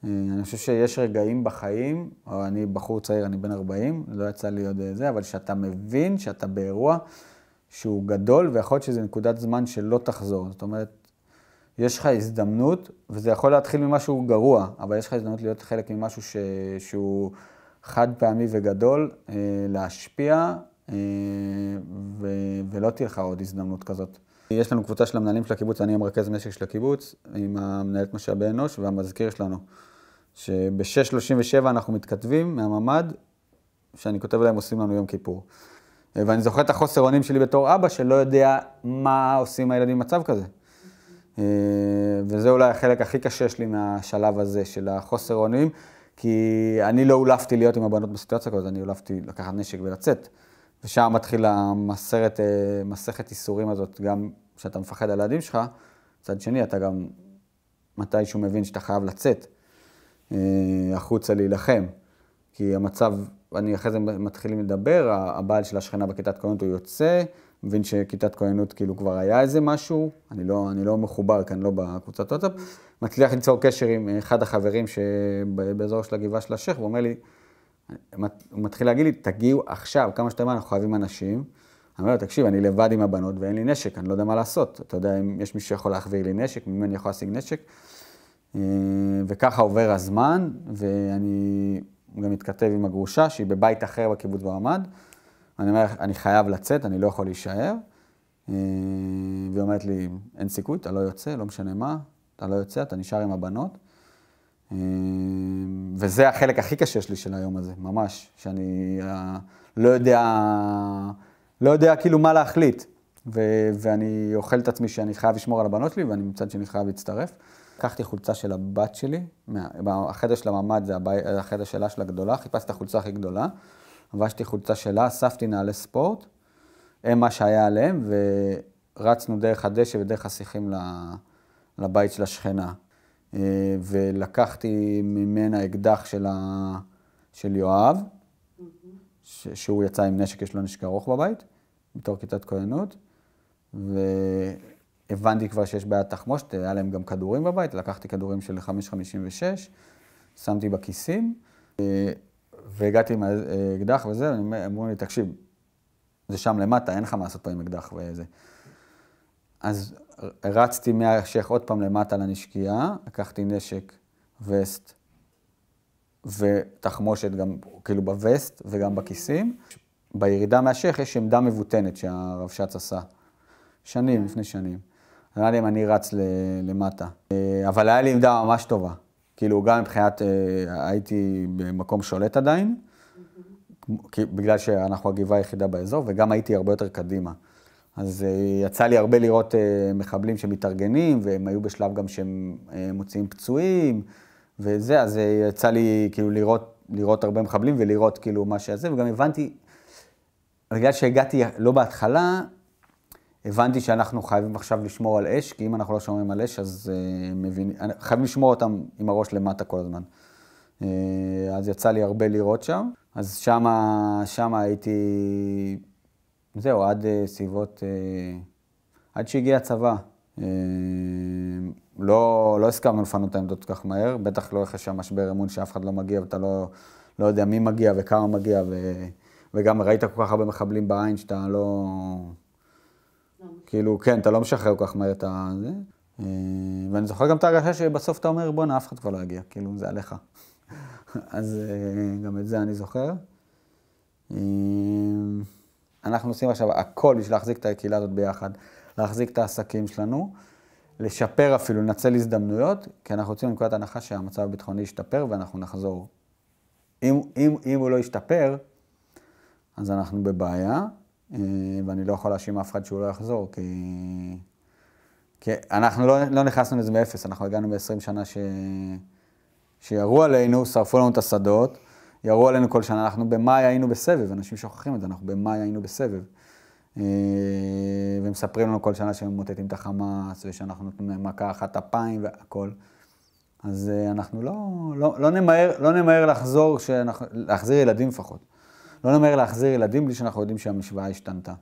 אני חושב שיש רגעים בחיים, או אני בחור צעיר, אני בן 40, לא יצא לי עוד זה, אבל שאתה מבין שאתה באירוע שהוא גדול, ויכול להיות שזה נקודת זמן שלא תחזור. זאת אומרת, יש לך הזדמנות, וזה יכול להתחיל ממשהו גרוע, אבל יש לך הזדמנות להיות חלק ממשהו שהוא חד פעמי וגדול, להשפיע, ולא תהיה לך עוד הזדמנות כזאת. יש לנו קבוצה של המנהלים של הקיבוץ, אני המרכז משק של הקיבוץ, עם המנהלת משאבי אנוש והמזכיר שלנו, שב-6:37 אנחנו מתכתבים מהממ"ד, שאני כותב להם עושים לנו יום כיפור. ואני זוכר את החוסר אונים שלי בתור אבא, שלא יודע מה עושים הילדים במצב כזה. וזה אולי החלק הכי קשה שלי מהשלב הזה של החוסר אונים, כי אני לא אולפתי להיות עם הבנות בסיטואציה כזאת, אני אולפתי לקחת נשק ולצאת. ושם מתחילה מסכת איסורים הזאת, גם כשאתה מפחד על הילדים שלך, מצד שני אתה גם מתישהו מבין שאתה חייב לצאת החוצה להילחם. כי המצב, אני אחרי זה מתחילים לדבר, הבעל של השכנה בכיתת כהנות הוא יוצא, מבין שכיתת כהנות כאילו כבר היה איזה משהו, אני לא מחובר כאן, לא בקבוצת וואטסאפ, מצליח ליצור קשר עם אחד החברים שבאזור של הגבעה של השייח, והוא אומר לי, הוא מתחיל להגיד לי, תגיעו עכשיו, כמה שאתה אומר, אנחנו חייבים אנשים. אני אומר לו, תקשיב, אני לבד עם הבנות ואין לי נשק, אני לא יודע מה לעשות. אתה יודע, אם יש מישהו שיכול להחביר לי נשק, ממני יכול להשיג נשק. וככה עובר הזמן, ואני גם מתכתב עם הגרושה, שהיא בבית אחר בקיבוץ ברמד. אני אומר, אני חייב לצאת, אני לא יכול להישאר. והיא אומרת לי, אין סיכוי, אתה לא יוצא, לא משנה מה, אתה לא יוצא, אתה נשאר עם הבנות. וזה החלק הכי קשה שלי של היום הזה, ממש, שאני לא יודע כאילו מה להחליט, ואני אוכל את עצמי שאני חייב לשמור על הבנות שלי, ואני מצד שני חייב להצטרף. לקחתי חולצה של הבת שלי, החדר של הממ"ד זה החדר שלה של הגדולה, חיפשתי את החולצה הכי גדולה, לבשתי חולצה שלה, אספתי נעלי ספורט, הם מה שהיה עליהם, ורצנו דרך הדשא ודרך השיחים לבית של השכנה. ולקחתי ממנה אקדח של יואב, שהוא יצא עם נשק, יש לו נשק ארוך בבית, בתור כיתת כהנות, והבנתי כבר שיש בעיית תחמושת, היה להם גם כדורים בבית, לקחתי כדורים של 5.56, שמתי בכיסים, והגעתי עם האקדח וזה, אמרו לי, תקשיב, זה שם למטה, אין לך מה לעשות פה עם אקדח וזה. אז רצתי מהשייח עוד פעם למטה לנשקייה, לקחתי נשק, וסט ותחמושת גם כאילו בווסט וגם בכיסים. בירידה מהשייח יש עמדה מבוטנת שהרב שץ עשה, לפני שנים. אני לא יודע אם אני רץ למטה, אבל היה לי עמדה ממש טובה. כאילו גם מבחינת, הייתי במקום שולט עדיין, בגלל שאנחנו הגבעה היחידה באזור, וגם הייתי הרבה יותר קדימה. אז יצא לי הרבה לראות מחבלים שמתארגנים, והם היו בשלב גם שהם מוציאים פצועים, וזה, אז יצא לי כאילו לראות הרבה מחבלים ולראות כאילו מה שזה, וגם הבנתי, בגלל שהגעתי לא בהתחלה, הבנתי שאנחנו חייבים עכשיו לשמור על אש, כי אם אנחנו לא שומרים על אש, אז חייבים לשמור אותם עם הראש למטה כל הזמן. אז יצא לי הרבה לראות שם, אז שם הייתי... זהו, עד שהגיע הצבא. לא הסכמנו לפנות את העמדות כך מהר, בטח לא אחרי שהמשבר אמון שאף אחד לא מגיע, ואתה לא יודע מי מגיע וכמה מגיע, וגם ראית כל כך הרבה מחבלים בעין שאתה לא... כאילו, כן, אתה לא משחרר כל כך מהר את זה. ואני זוכר גם את ההרגשה שבסוף אתה אומר, בוא, אף אחד כבר לא יגיע, כאילו, זה עליך. אז גם את זה אני זוכר. אנחנו עושים עכשיו הכל בשביל להחזיק את הקהילה הזאת ביחד, להחזיק את העסקים שלנו, לשפר אפילו, לנצל הזדמנויות, כי אנחנו רוצים לנקודת הנחה שהמצב הביטחוני ישתפר ואנחנו נחזור. אם הוא לא ישתפר, אז אנחנו בבעיה, ואני לא יכול להאשים אף אחד שהוא לא יחזור, כי אנחנו לא נכנסנו לזה מאפס, אנחנו הגענו ב-20 שנה שירו עלינו, שרפו לנו את השדות, יראו עלינו כל שנה, אנחנו במאי היינו בסבב, אנשים שוכחים את זה, אנחנו במאי היינו בסבב. ומספרים לנו כל שנה שהם מוטטים את החמאס, ושאנחנו נותנים להם מכה אחת אפיים והכל. אז אנחנו לא נמהר להחזיר ילדים לפחות. לא נמהר להחזיר ילדים בלי שאנחנו יודעים שהמשוואה השתנתה.